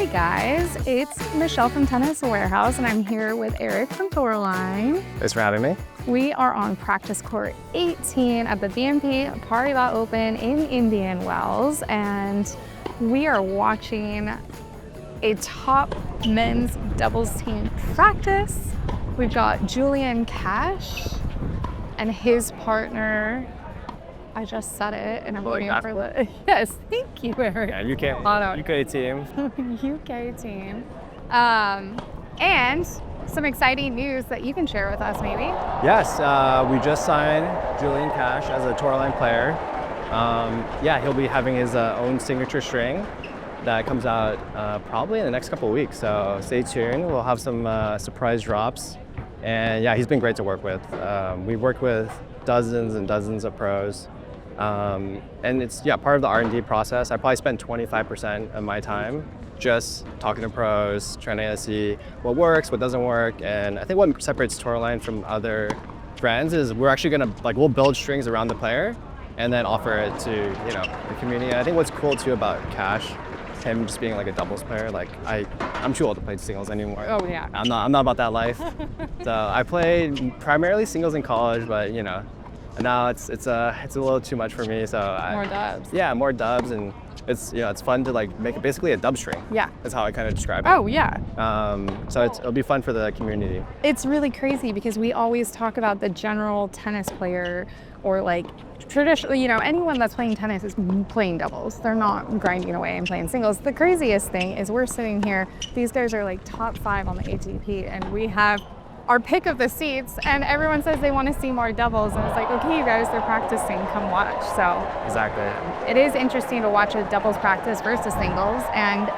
Hey guys, it's Michelle from Tennis Warehouse and I'm here with Eric from Toroline. Thanks for having me. We are on practice court 18 at the BNP Paribas Open in Indian Wells and we are watching a top men's doubles team practice. We've got Julian Cash and his partner. I just said it and I'm waiting for the, yes, thank you, Eric. Yeah, UK team. UK team. And some exciting news that you can share with us maybe. Yes, we just signed Julian Cash as a Toroline player. Yeah, he'll be having his own signature string that comes out probably in the next couple of weeks. So stay tuned. We'll have some surprise drops. And yeah, he's been great to work with. We've worked with dozens and dozens of pros. And it's part of the R&D process. I probably spend 25% of my time just talking to pros, trying to see what works, what doesn't work. And I think what separates Toroline from other brands is we're actually gonna we'll build strings around the player and then offer it to the community. I think what's cool too about Cash, him just being like a doubles player, I'm too old to play singles anymore. Oh yeah. I'm not about that life. So I played primarily singles in college, but now it's a little too much for me. So more dubs. Yeah, more dubs, and it's fun to make it basically a dub string. Yeah. That's how I kind of describe it. Oh yeah. So it'll be fun for the community. It's really crazy because we always talk about the general tennis player or traditionally, anyone that's playing tennis is playing doubles. They're not grinding away and playing singles. The craziest thing is we're sitting here, these guys are top 5 on the ATP and we have our pick of the seats and everyone says they want to see more doubles and it's okay, you guys, they're practicing, come watch. So exactly, it is interesting to watch a doubles practice versus singles and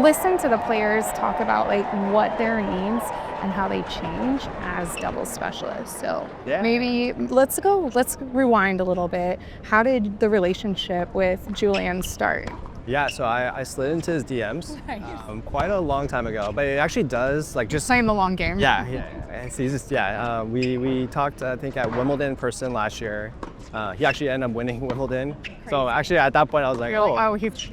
listen to the players talk about what their needs and how they change as doubles specialists. So yeah. Maybe let's rewind a little bit. How did the relationship with Julien start? Yeah, so I slid into his DMs Nice. Quite a long time ago, but it actually does just playing the long game. Yeah. We talked I think at Wimbledon in person last year. He actually ended up winning Wimbledon. Crazy. So actually at that point I was like,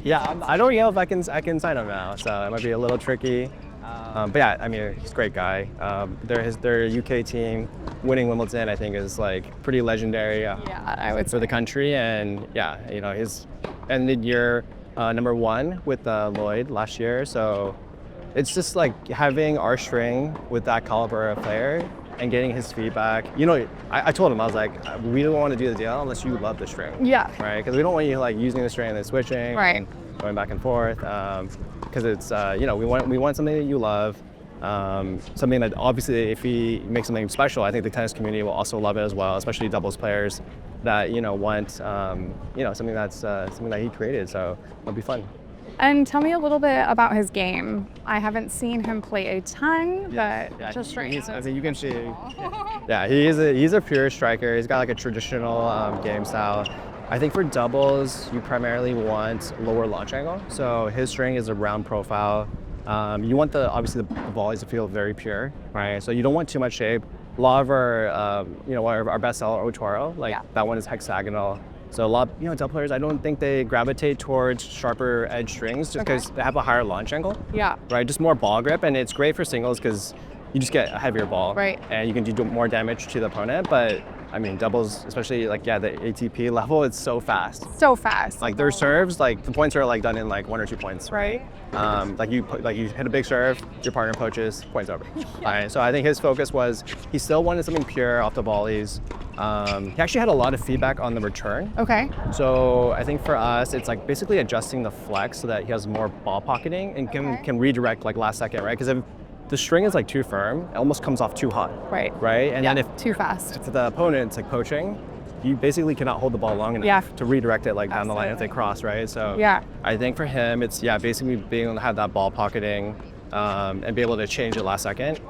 yeah, I don't know if I can sign him now. So it might be a little tricky. But yeah, I mean, he's a great guy. Their UK team winning Wimbledon, I think, is pretty legendary. Yeah, I would say. For the country, and yeah, he's ended year number 1 with Lloyd last year. So it's just having our string with that caliber of player and getting his feedback. I told him, I was like, we don't want to do the deal unless you love the string. Yeah. Right? Because we don't want you using the string and then switching. Right. Going back and forth. Because it's, we want something that you love. Something that obviously if he makes something special, I think the tennis community will also love it as well, especially doubles players that, want, something that he created. So it'll be fun. And tell me a little bit about his game. I haven't seen him play a ton, but just right now. I think you can see. Yeah, he's a pure striker. He's got a traditional game style. I think for doubles, you primarily want lower launch angle. So his string is a round profile. You want obviously the volleys to feel very pure, right? So you don't want too much shape. A lot of our, our best seller, Otoro, that one is hexagonal. So a lot of, double players, I don't think they gravitate towards sharper edge strings just because they have a higher launch angle. Yeah. Right, just more ball grip, and it's great for singles because you just get a heavier ball. Right. And you can do more damage to the opponent, but I mean, doubles, especially the ATP level, it's so fast. So fast. Their serves, the points are done in 1 or 2 points. Right. You hit a big serve, your partner poaches, points over. Right. So I think his focus was he still wanted something pure off the volleys. He actually had a lot of feedback on the return. Okay. So I think for us, it's basically adjusting the flex so that he has more ball pocketing and can redirect last second, right? Because if the string is too firm, it almost comes off too hot. Right. Right? And then if too fast. to the opponent, it's poaching, you basically cannot hold the ball long enough to redirect it down the line if they cross, right? So I think for him, it's basically being able to have that ball pocketing and be able to change it last second.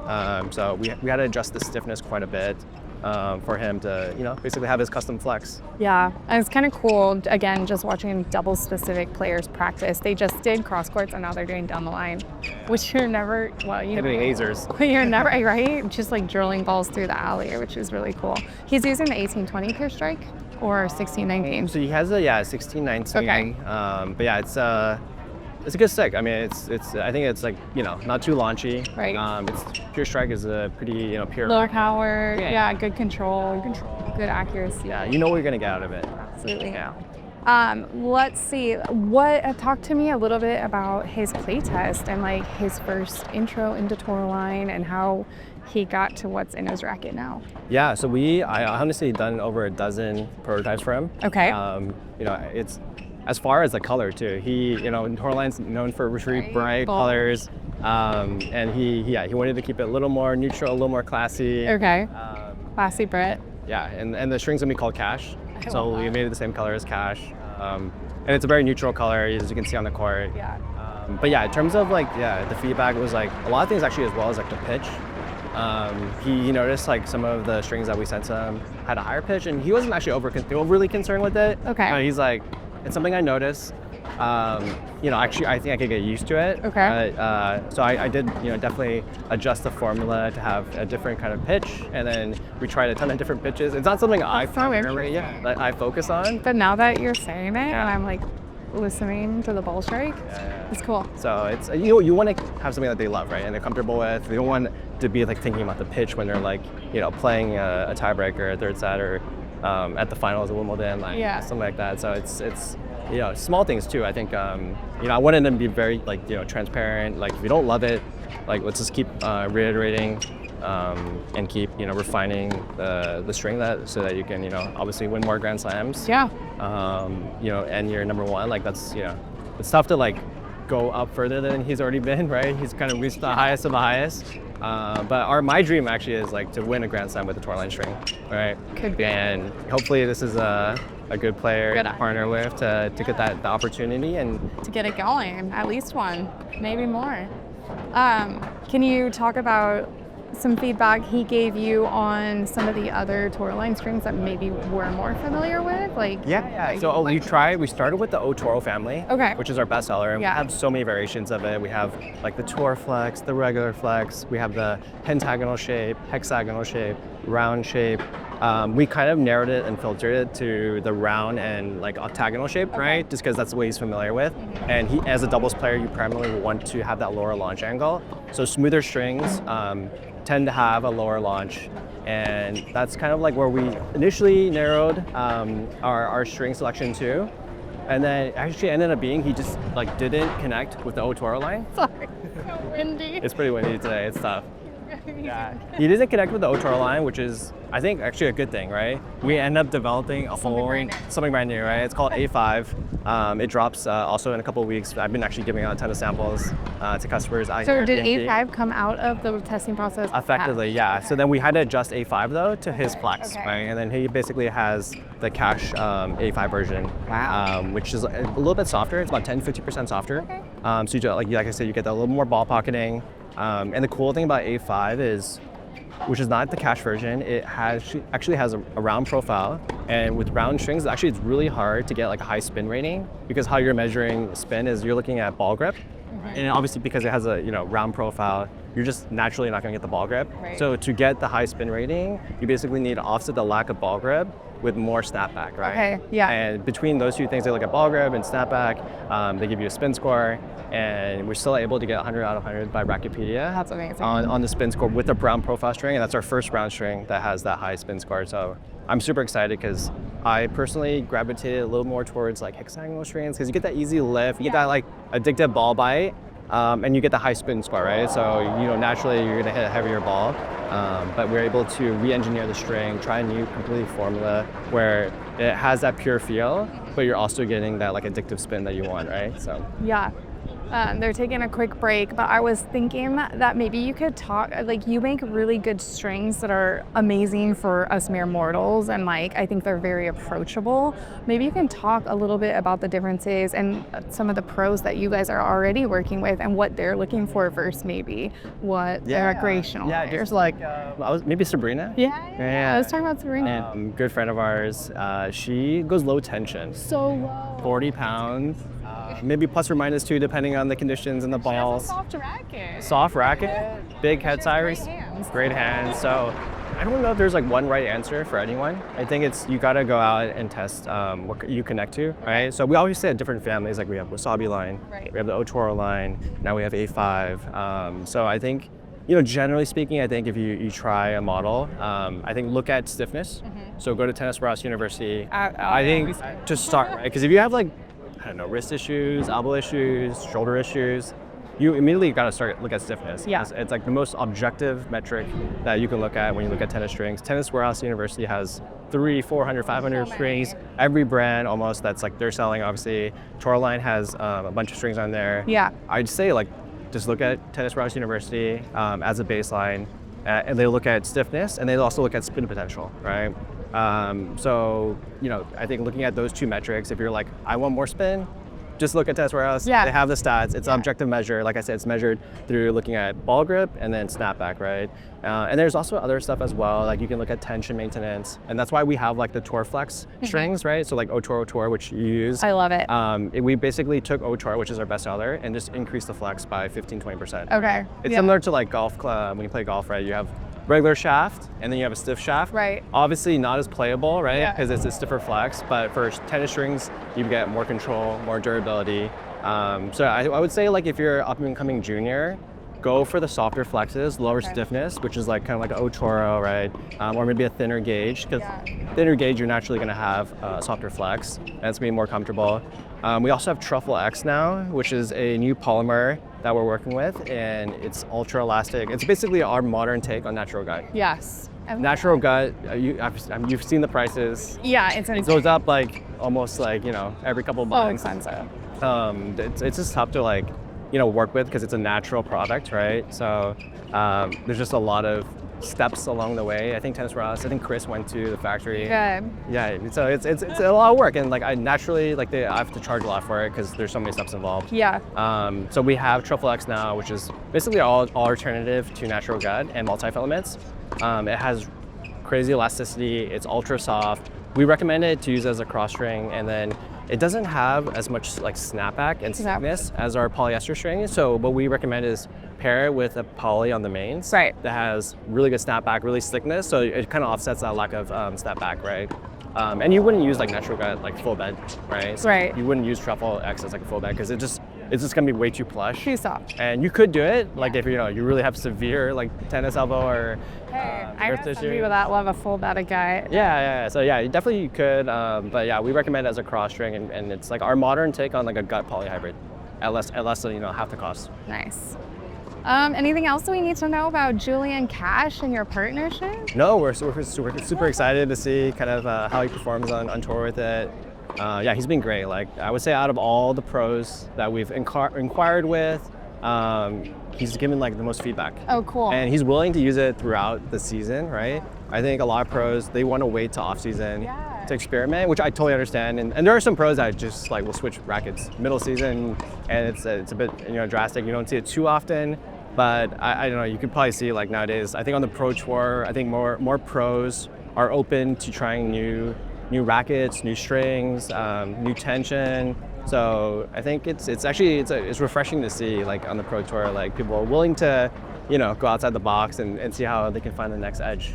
So we had to adjust the stiffness quite a bit. For him to, basically have his custom flex. Yeah, and it's kind of cool, again, just watching double-specific players practice. They just did cross courts, and now they're doing down the line, which you're never, hitting lasers. You're never, right? Just drilling balls through the alley, which is really cool. He's using the 18-20 pure strike or 16-19? So he has a 16-19. Okay. But yeah, it's it's a good stick. I mean, I think it's like, not too launchy. Right. It's pure strike is a pretty, pure. Low power, Yeah. good control, good accuracy. Yeah, you know what you're gonna get out of it. Absolutely. Yeah. Let's see. Talk to me a little bit about his playtest and like his first intro into Toroline and how he got to what's in his racket now. Yeah, so I honestly done over a dozen prototypes for him. Okay. It's as far as the color too. He, Toroline's known for really bright colors, and he wanted to keep it a little more neutral, a little more classy. Okay. Classy Brit. Yeah, and the string's gonna be called Cash, so we that. made it the same color as Cash, and it's a very neutral color, as you can see on the court. Yeah. But yeah, in terms of the feedback was like a lot of things actually, as well as like the pitch. He noticed like some of the strings that we sent to him had a higher pitch, and he wasn't actually overly concerned with it. Okay. He's like, it's something I noticed. Actually, I think I could get used to it. Okay. So I did, definitely adjust the formula to have a different kind of pitch, and then we tried a ton of different pitches. It's not something that I focus on. But now that you're saying it, and I'm like listening to the ball strike, it's cool. So it's you want to have something that they love, right, and they're comfortable with. They don't want to be like thinking about the pitch when they're like, playing a tiebreaker, a third set, or at the finals of Wimbledon, something like that. So it's small things too. I think I wanted them to be very transparent. Like if you don't love it, let's just keep reiterating and keep refining the string so that you can obviously win more Grand Slams. Yeah. And you're number one. That's it's tough to go up further than he's already been, right? He's kind of reached the highest of the highest. But my dream actually is to win a Grand Slam with the Toroline string, right? Could be. And hopefully this is a good player to partner with to get the opportunity and to get it going. At least one, maybe more. Can you talk about some feedback he gave you on some of the other Toroline strings that maybe we're more familiar with? So we started with the O Toro family, which is our best seller, and we have so many variations of it. We have the Tor Flex, the regular Flex, we have the pentagonal shape, hexagonal shape, round shape. We kind of narrowed it and filtered it to the round and octagonal shape, right? Just because that's what he's familiar with. And he, as a doubles player, you primarily want to have that lower launch angle. So smoother strings tend to have a lower launch, and that's kind of where we initially narrowed our string selection to. And then actually ended up being he just didn't connect with the O Toroline. Sorry, so windy. It's pretty windy today. It's tough. Yeah. He doesn't connect with the O Toroline, which is, I think, actually a good thing, right? We end up developing something brand new, right? It's called A5. It drops also in a couple of weeks. I've been actually giving out a ton of samples to customers. So did A5 come out of the testing process? Effectively, yeah. So then we had to adjust A5 though to his Flex, right? And then he basically has the Cash A5 version, which is a little bit softer. It's about 10-50% softer. So you do, like I said, you get a little more ball pocketing. And the cool thing about A5 is, which is not the Cash version, it actually has a round profile, and with round strings, actually it's really hard to get a high spin rating, because how you're measuring spin is you're looking at ball grip, and obviously because it has a round profile, you're just naturally not going to get the ball grip. Right. So to get the high spin rating, you basically need to offset the lack of ball grip with more snapback, right? Okay, yeah. And between those two things, they look at ball grip and snapback, they give you a spin score, and we're still able to get 100 out of 100 by Racketpedia. That's amazing. On the spin score with a brown profile string, and that's our first round string that has that high spin score. So I'm super excited because I personally gravitated a little more towards hexagonal strings, because you get that easy lift, you get that addictive ball bite, and you get the high spin score, right? So naturally you're gonna hit a heavier ball, but we're able to re-engineer the string, try a new completely formula where it has that pure feel, but you're also getting that addictive spin that you want, right? So yeah. They're taking a quick break, but I was thinking that maybe you could talk, you make really good strings that are amazing for us mere mortals, and I think they're very approachable. Maybe you can talk a little bit about the differences and some of the pros that you guys are already working with and what they're looking for versus maybe what their recreational players. Just maybe Sabrina. Yeah. Let's talk about Sabrina. Good friend of ours. She goes low tension. So low. 40 pounds. Maybe plus or minus 2 depending on the conditions and the balls. Soft racket. Soft racket, big head size, great hands. So I don't know if there's like one right answer for anyone. I think it's you got to go out and test what you connect to, right? So we always say different families, like we have Wasabi line, we have the Otoro line, now we have A5. So I think, generally speaking, I think if you try a model, I think look at stiffness. So go to Tennis Warehouse University. I think to start, right? Because if you have like, I don't know, wrist issues, elbow issues, shoulder issues, you immediately got to look at stiffness. Yeah. It's like the most objective metric that you can look at when you look at tennis strings. Tennis Warehouse University has 300, 400, 500 strings. Every brand almost that's like they're selling, obviously. Toroline has a bunch of strings on there. Yeah. I'd say like just look at Tennis Warehouse University as a baseline, and they look at stiffness, and they also look at spin potential, right? So I think looking at those two metrics, if you're like, I want more spin, just look at Tennis Warehouse. Yeah. They have the stats. It's an objective measure. Like I said, it's measured through looking at ball grip and then snapback, right? And there's also other stuff as well. Like you can look at tension maintenance, and that's why we have like the Tor Flex strings, right? So like Otoro Tor, which you use. I love it. We basically took Otoro, which is our best seller, and just increased the flex by 15-20%. Okay. It's similar to like golf club. When you play golf, right? You have regular shaft, and then you have a stiff shaft. Right. Obviously not as playable, right? Because it's a stiffer flex, but for tennis strings, you get more control, more durability. So I would say like if you're up and coming junior, go for the softer flexes, lower stiffness, which is like kind of like an Otoro, right? Or maybe a thinner gauge, because thinner gauge, you're naturally gonna have a softer flex, and it's gonna be more comfortable. We also have Truffle X now, which is a new polymer that we're working with, and it's ultra elastic. It's basically our modern take on natural gut. Yes. Natural gut, you've seen the prices. Yeah, it's insane. It goes up like almost like, every couple months. So expensive. It's just tough to like, work with because it's a natural product, right? So there's just a lot of steps along the way. I think Tennis Warehouse, I think Chris went to the factory. Good. Yeah, so it's a lot of work, and like I naturally, like I have to charge a lot for it because there's so many steps involved. Yeah. So we have Truffle X now, which is basically all alternative to natural gut and multi-filaments. It has crazy elasticity, it's ultra soft. We recommend it to use as a cross string, and then it doesn't have as much like snapback and stiffness as our polyester string. So what we recommend is pair it with a poly on the mains that has really good snapback, really slickness. So it kind of offsets that lack of snapback, right? And you wouldn't use like natural gut like full bed, right? So you wouldn't use Truffle X as like a full bed because it's just gonna be way too plush. Too soft. And you could do it like if you really have severe like tennis elbow or I know some people that love a full bed of gut. Yeah. So yeah, you could. But yeah, we recommend it as a cross string, and it's like our modern take on like a gut polyhybrid, at less half the cost. Nice. Anything else that we need to know about Julian Cash and your partnership? No, we're super excited to see kind of how he performs on tour with it. Yeah, he's been great. Like I would say, out of all the pros that we've inquired with, he's given like the most feedback. Oh, cool. And he's willing to use it throughout the season, right? I think a lot of pros, they want to wait to off season to experiment, which I totally understand. And there are some pros that just like will switch rackets middle season, and it's a bit drastic. You don't see it too often. But I don't know, you could probably see like nowadays, I think on the Pro Tour, I think more pros are open to trying new rackets, new strings, new tension. So I think it's refreshing to see like on the Pro Tour, like people are willing to, go outside the box and see how they can find the next edge.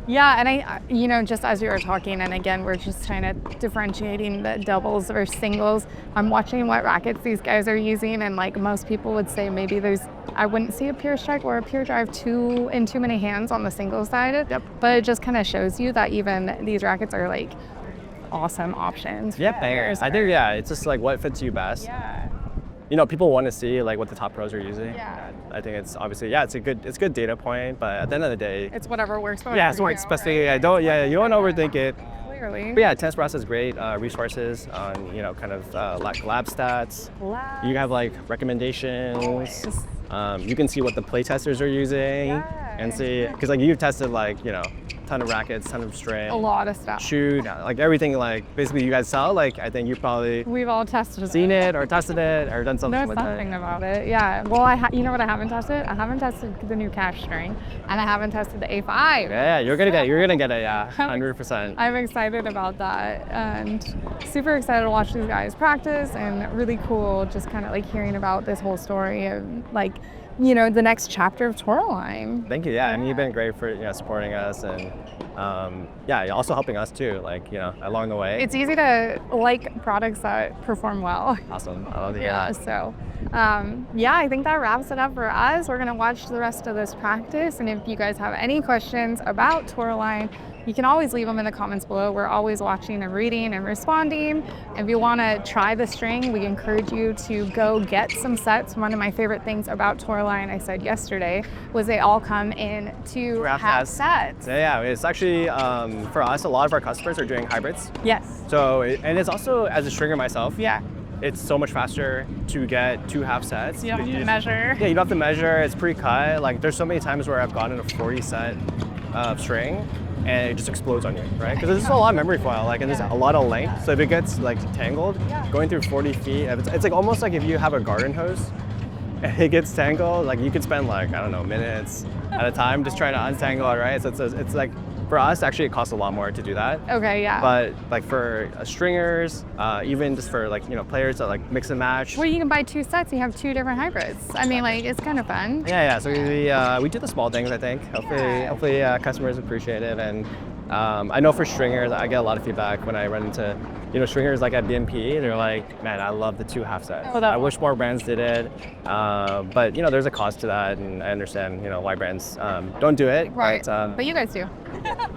Yeah, and I, just as you were talking, and again, we're just kind of differentiating the doubles or singles. I'm watching what rackets these guys are using, and like most people would say, maybe I wouldn't see a pure strike or a pure drive too many hands on the singles side. Yep. But it just kind of shows you that even these rackets are like awesome options. Yeah, bangers. I think it's just like what fits you best. Yeah. People want to see like what the top pros are using. Yeah. I think it's obviously it's a good data point, but at the end of the day, it's whatever works for it's what especially you don't overthink it. Clearly. But yeah, Tennis Warehouse has great resources on kind of like lab stats. You have like recommendations. You can see what the play testers are using and see, because like you've tested like ton of rackets, ton of string, a lot of stuff, shoot, like everything, like basically you guys sell, like I think we've all tested seen it or tested it or done something with something about it. Yeah, well you know what I haven't tested? I haven't tested the new Cash string, and I haven't tested the A5. Yeah, you're gonna get it, 100%. I'm excited about that, and super excited to watch these guys practice, and really cool just kind of like hearing about this whole story of like the next chapter of Toroline. Thank you. Yeah, I mean, you've been great for supporting us and yeah, also helping us too. Like along the way. It's easy to like products that perform well. Awesome. I love to hear Yeah. that. So, yeah, I think that wraps it up for us. We're gonna watch the rest of this practice, and if you guys have any questions about Toroline, you can always leave them in the comments below. We're always watching and reading and responding. If you want to try the string, we encourage you to go get some sets. One of my favorite things about Toroline, I said yesterday, was they all come in two half sets. Yeah, it's actually for us, a lot of our customers are doing hybrids. Yes. So, and it's also, as a stringer myself, Yeah. it's so much faster to get 2 half sets. You don't have to measure. Yeah, you don't have to measure. It's pre-cut. Like, there's so many times where I've gotten a 40 set string, and it just explodes on you, right? Because there's just a lot of memory foil, like, and there's a lot of length. So if it gets like tangled, going through 40 feet, it's like almost like if you have a garden hose and it gets tangled, like you could spend like, I don't know, minutes at a time just trying to untangle it, right? So it's like, for us, actually, it costs a lot more to do that. Okay, yeah. But like for stringers, even just for players that like mix and match. Well, you can buy 2 sets, you have 2 different hybrids. I mean, like, it's kind of fun. Yeah. So we do the small things, I think. Hopefully customers appreciate it. And I know for stringers, I get a lot of feedback when I run into stringers like at BNP. They're like, man, I love the 2 half sets. I wish more brands did it. But there's a cost to that, and I understand why brands don't do it. Right. But you guys do.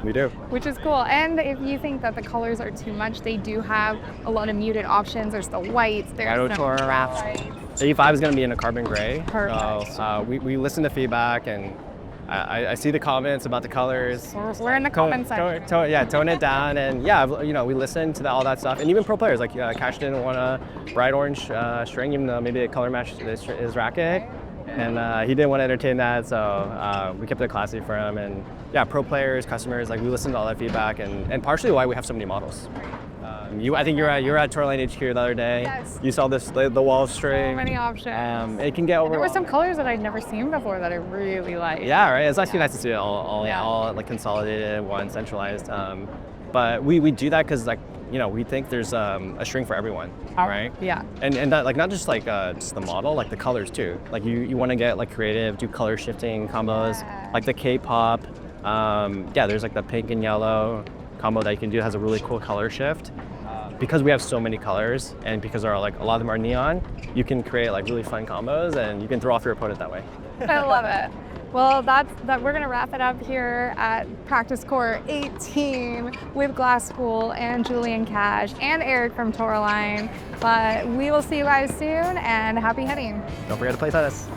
We do. Which is cool. And if you think that the colors are too much, they do have a lot of muted options. There's the whites, there's some graphite. The A5 is going to be in a carbon gray. Perfect. So we listen to feedback, and I see the comments about the colors. We're in the comments section. Tone it down, and we listen to all that stuff. And even pro players, like Cash didn't want a bright orange string, even though maybe it color matched his racket. And he didn't want to entertain that, so we kept it classy for him. And yeah, pro players, customers, like we listened to all that feedback, and partially why we have so many models. I think you were at Toroline HQ the other day. Yes. You saw the wall string. So many options. It can get overwhelming. There were some colors that I'd never seen before that I really liked. Yeah, right. It's actually nice to see it all like consolidated, one centralized. But we do that because we think there's a string for everyone, right? Yeah. And that, like, not just like just the model, like the colors too. Like you want to get like creative, do color shifting combos, like the K-pop. There's like the pink and yellow combo that you can do. It has a really cool color shift. Because we have so many colors, and because a lot of them are neon, you can create like really fun combos, and you can throw off your opponent that way. I love it. Well, we're gonna wrap it up here at Practice Court 18 with Glasspool and Julian Cash and Eric from Toroline. But we will see you guys soon, and happy hitting. Don't forget to play tennis.